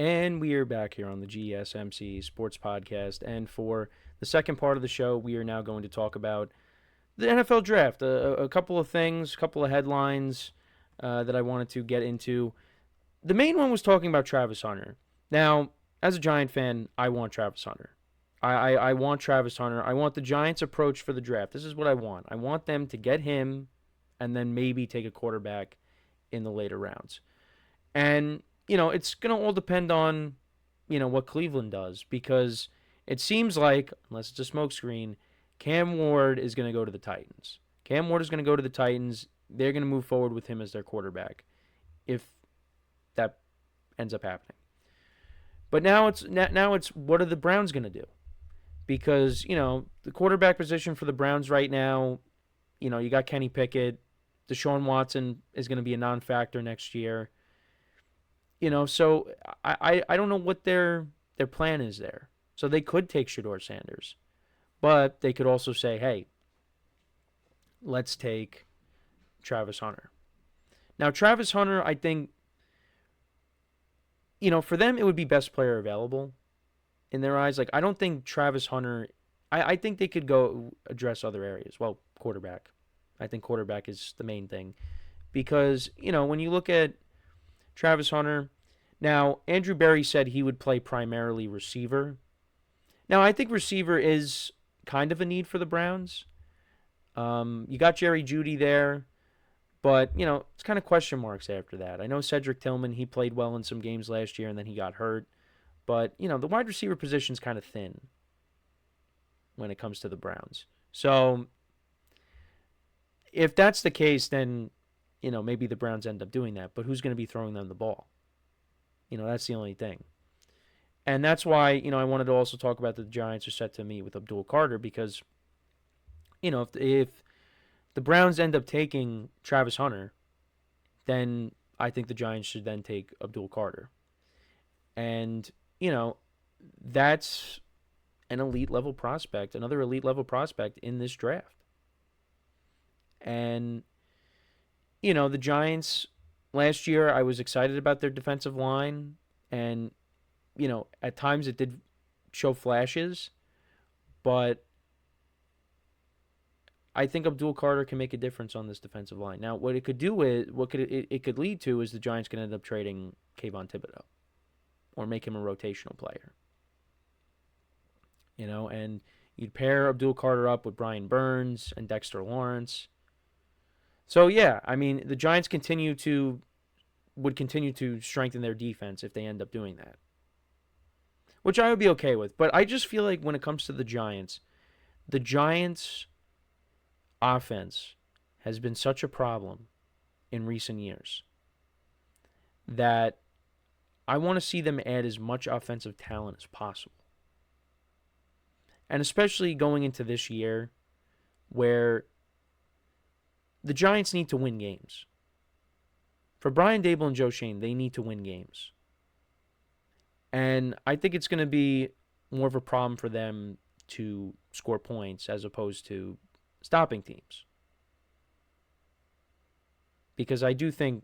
And we are back here on the GSMC Sports Podcast. And for the second part of the show, we are now going to talk about the NFL Draft. A couple of things, a couple of headlines that I wanted to get into. The main one was talking about Travis Hunter. Now, as a Giant fan, I want Travis Hunter. I want Travis Hunter. I want the Giants' approach for the draft. This is what I want. I want them to get him and then maybe take a quarterback in the later rounds. And, it's going to all depend on, what Cleveland does because it seems like, unless it's a smokescreen, Cam Ward is going to go to the Titans. Cam Ward is going to go to the Titans. They're going to move forward with him as their quarterback if that ends up happening. But now it's what are the Browns going to do? Because, the quarterback position for the Browns right now, you got Kenny Pickett. Deshaun Watson is going to be a non-factor next year. So I don't know what their plan is there. So they could take Shedeur Sanders. But they could also say, hey, let's take Travis Hunter. Now, Travis Hunter, I think, for them, it would be best player available in their eyes. Like, I don't think Travis Hunter, I think they could go address other areas. Well, quarterback. I think quarterback is the main thing. Because, when you look at Travis Hunter, now, Andrew Berry said he would play primarily receiver. Now, I think receiver is kind of a need for the Browns. You got Jerry Jeudy there, but, it's kind of question marks after that. I know Cedric Tillman, he played well in some games last year, and then he got hurt. But, the wide receiver position is kind of thin when it comes to the Browns. So, if that's the case, then, maybe the Browns end up doing that. But who's going to be throwing them the ball? That's the only thing. And that's why, I wanted to also talk about the Giants are set to meet with Abdul Carter because, if the Browns end up taking Travis Hunter, then I think the Giants should then take Abdul Carter. And, that's an elite level prospect, another elite level prospect in this draft. And, the Giants, last year I was excited about their defensive line. And, at times it did show flashes. But I think Abdul Carter can make a difference on this defensive line. Now, what it could do is, it could lead to is the Giants can end up trading Kayvon Thibodeau or make him a rotational player. And you'd pair Abdul Carter up with Brian Burns and Dexter Lawrence. So, yeah, I mean, the Giants would continue to strengthen their defense if they end up doing that, which I would be okay with. But I just feel like when it comes to the Giants offense has been such a problem in recent years that I want to see them add as much offensive talent as possible. And especially going into this year where the Giants need to win games. For Brian Daboll and Joe Schoen, they need to win games. And I think it's going to be more of a problem for them to score points as opposed to stopping teams. Because I do think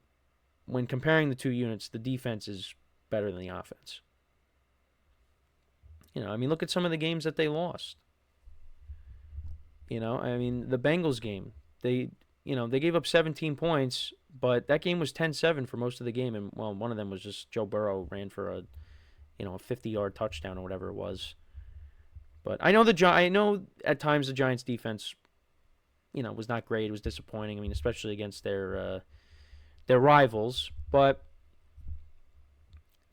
when comparing the two units, the defense is better than the offense. Look at some of the games that they lost. The Bengals game, they gave up 17 points, but that game was 10-7 for most of the game. And, well, one of them was just Joe Burrow ran for a 50-yard touchdown or whatever it was. But I know at times the Giants defense, was not great. It was disappointing. Especially against their rivals. But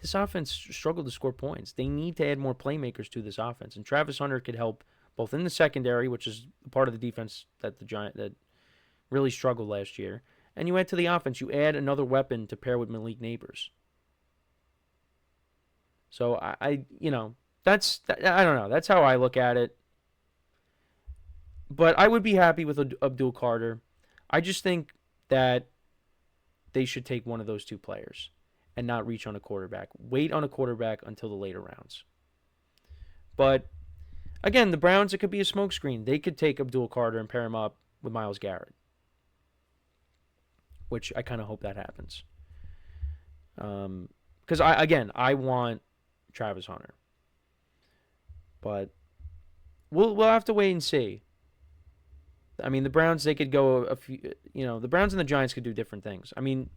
this offense struggled to score points. They need to add more playmakers to this offense. And Travis Hunter could help both in the secondary, which is part of the defense that that really struggled last year. And you add to the offense, you add another weapon to pair with Malik Neighbors. So I don't know. That's how I look at it. But I would be happy with Abdul Carter. I just think that they should take one of those two players and not reach on a quarterback. Wait on a quarterback until the later rounds. But again, the Browns, it could be a smokescreen. They could take Abdul Carter and pair him up with Myles Garrett, which I kind of hope that happens. Because I want Travis Hunter, but we'll have to wait and see. I mean, the Browns, they could go a few. The Browns and the Giants could do different things. I mean,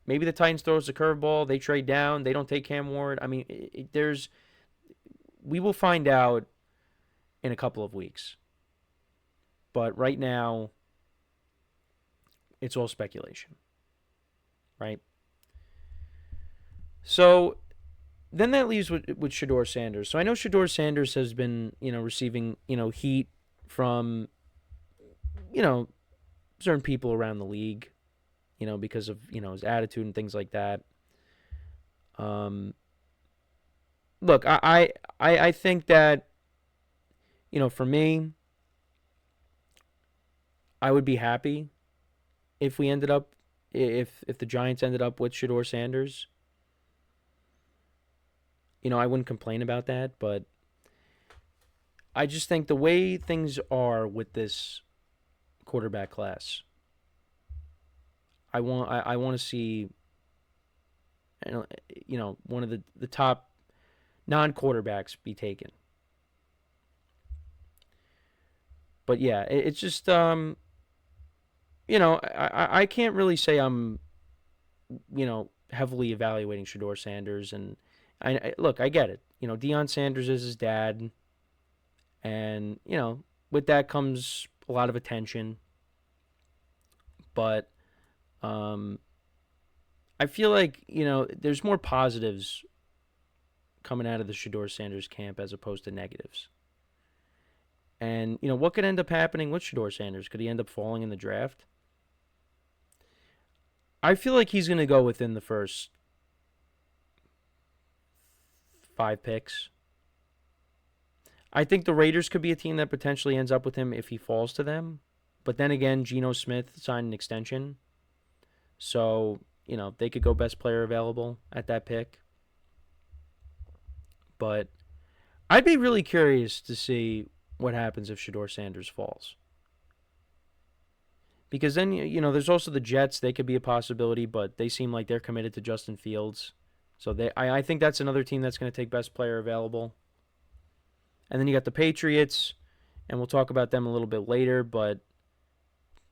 maybe the Titans throw us a curveball. They trade down. They don't take Cam Ward. I mean, we will find out in a couple of weeks. But right now, it's all speculation, right? So then that leaves with Shedeur Sanders. So I know Shedeur Sanders has been, receiving, heat from, certain people around the league, because of, his attitude and things like that. Look, I think that, for me, I would be happy if the Giants ended up with Shedeur Sanders. I wouldn't complain about that, but I just think the way things are with this quarterback class, I want to see, one of the top non-quarterbacks be taken. But yeah, it's just I can't really say I'm heavily evaluating Shedeur Sanders, and look, I get it. Deion Sanders is his dad, and with that comes a lot of attention. But I feel like there's more positives coming out of the Shedeur Sanders camp as opposed to negatives. And what could end up happening with Shedeur Sanders? Could he end up falling in the draft? I feel like he's going to go within the first 5 picks. I think the Raiders could be a team that potentially ends up with him if he falls to them. But then again, Geno Smith signed an extension. So, they could go best player available at that pick. But I'd be really curious to see what happens if Shedeur Sanders falls. Because then, there's also the Jets. They could be a possibility, but they seem like they're committed to Justin Fields. So I think that's another team that's going to take best player available. And then you got the Patriots, and we'll talk about them a little bit later, but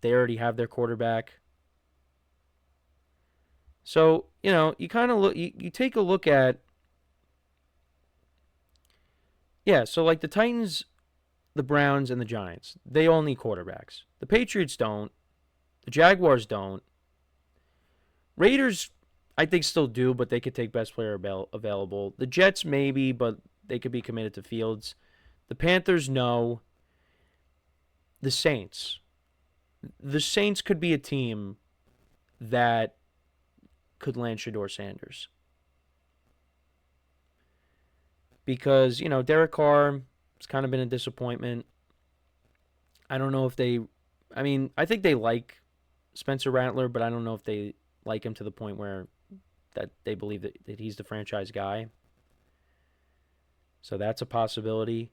they already have their quarterback. So, you kind of look, you take a look at, so like the Titans, the Browns, and the Giants, they all need quarterbacks. The Patriots don't. The Jaguars don't. Raiders, I think, still do, but they could take best player available. The Jets, maybe, but they could be committed to Fields. The Panthers, no. The Saints. The Saints could be a team that could land Shedeur Sanders. Because, Derek Carr has kind of been a disappointment. I don't know if I think they like Spencer Rattler, but I don't know if they like him to the point where that they believe that he's the franchise guy. So that's a possibility.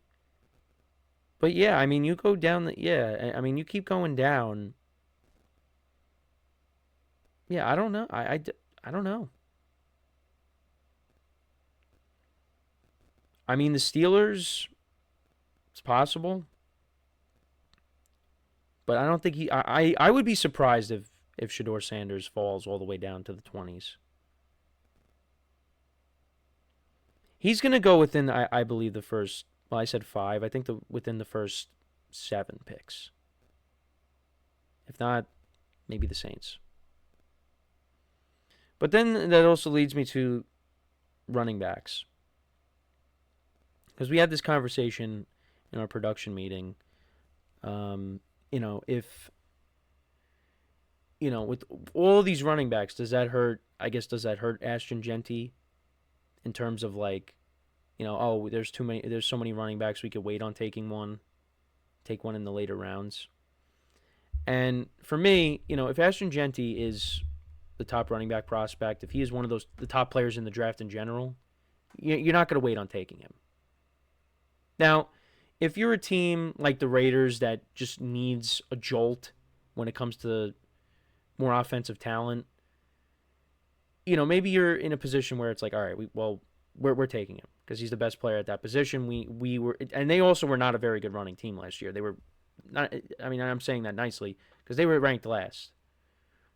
But yeah, you go down you keep going down. Yeah, I don't know. I don't know. The Steelers, it's possible. But I don't think I would be surprised if Shedeur Sanders falls all the way down to the 20s. He's going to go within, I believe, the first, well, I said 5. I think within the first 7 picks. If not, maybe the Saints. But then that also leads me to running backs. Because we had this conversation in our production meeting. If, with all these running backs, does that hurt Ashton Jeanty in terms of there's so many running backs, we could wait on take one in the later rounds. And for me, if Ashton Jeanty is the top running back prospect, if he is one of the top players in the draft in general, you're not going to wait on taking him. Now, if you're a team like the Raiders that just needs a jolt when it comes to more offensive talent, maybe you're in a position where it's like, all right, we're taking him because he's the best player at that position. We were, and they also were not a very good running team last year. They were not. I mean, I'm saying that nicely because they were ranked last,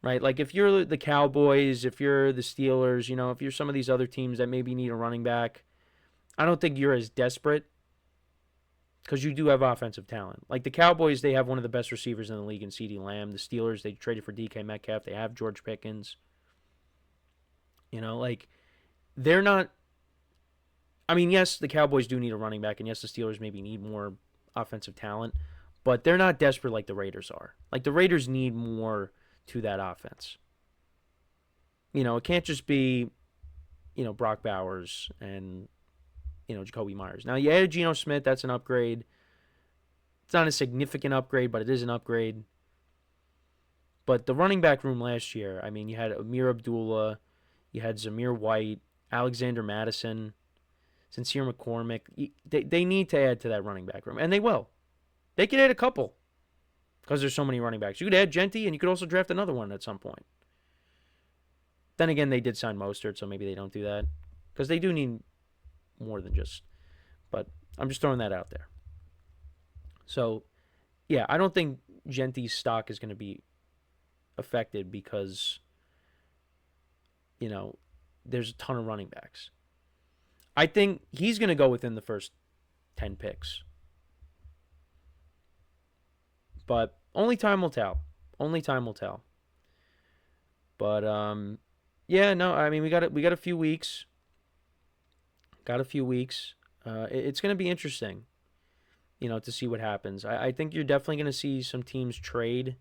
right? Like if you're the Cowboys, if you're the Steelers, if you're some of these other teams that maybe need a running back, I don't think you're as desperate because you do have offensive talent. Like the Cowboys, they have one of the best receivers in the league in CeeDee Lamb. The Steelers, they traded for DK Metcalf. They have George Pickens. Like they're not. I mean, yes, the Cowboys do need a running back, and yes, the Steelers maybe need more offensive talent, but they're not desperate like the Raiders are. Like the Raiders need more to that offense. It can't just be, Brock Bowers and Jacoby Myers. Now you added Geno Smith, that's an upgrade. It's not a significant upgrade, but it is an upgrade. But the running back room last year, I mean, you had Amir Abdullah, you had Zamir White, Alexander Madison, Sincere McCormick. They need to add to that running back room, and they will. They could add a couple because there's so many running backs. You could add Genty, and you could also draft another one at some point. Then again, they did sign Mostert, so maybe they don't do that because they do need more than just. But I'm just throwing that out there. So, yeah, I don't think Genty's stock is going to be affected because, there's a ton of running backs. I think he's going to go within the first 10 picks. But only time will tell. Only time will tell. But yeah, no, I mean we got a few weeks. Got a few weeks. It's going to be interesting, to see what happens. I think you're definitely going to see some teams trade.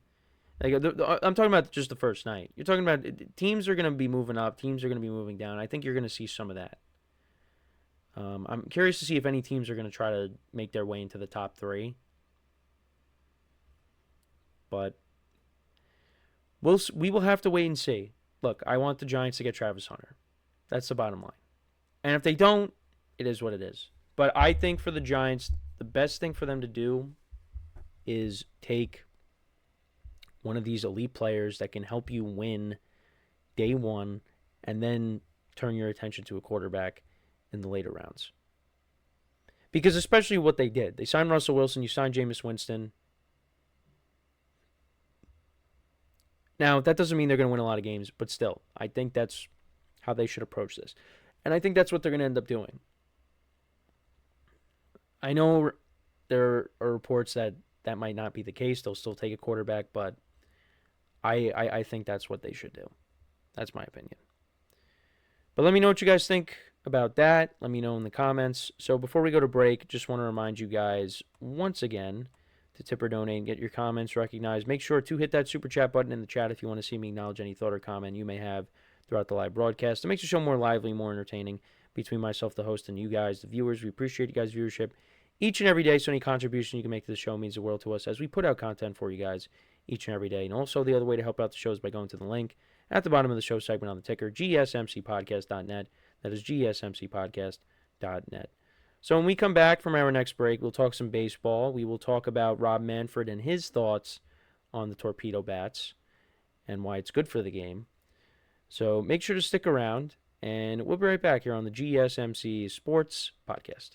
Like I'm talking about just the first night. You're talking about teams are going to be moving up. Teams are going to be moving down. I think you're going to see some of that. I'm curious to see if any teams are going to try to make their way into the top 3. But we will have to wait and see. Look, I want the Giants to get Travis Hunter. That's the bottom line. And if they don't, it is what it is. But I think for the Giants, the best thing for them to do is take one of these elite players that can help you win day one and then turn your attention to a quarterback in the later rounds. Because especially what they did. They signed Russell Wilson. You signed Jameis Winston. Now, that doesn't mean they're going to win a lot of games, but still, I think that's how they should approach this. And I think that's what they're going to end up doing. I know there are reports that might not be the case. They'll still take a quarterback, but I think that's what they should do. That's my opinion. But let me know what you guys think about that. Let me know in the comments. So before we go to break, just want to remind you guys once again to tip or donate and get your comments recognized. Make sure to hit that super chat button in the chat if you want to see me acknowledge any thought or comment you may have throughout the live broadcast. It makes the show more lively, more entertaining between myself, the host, and you guys, the viewers. We appreciate you guys' viewership each and every day, so any contribution you can make to the show means the world to us as we put out content for you guys each and every day. And also the other way to help out the show is by going to the link at the bottom of the show segment on the ticker, GSMCPodcast.net. That is GSMCPodcast.net. So when we come back from our next break, we'll talk some baseball. We will talk about Rob Manfred and his thoughts on the torpedo bats and why it's good for the game. So make sure to stick around, and we'll be right back here on the GSMC Sports Podcast.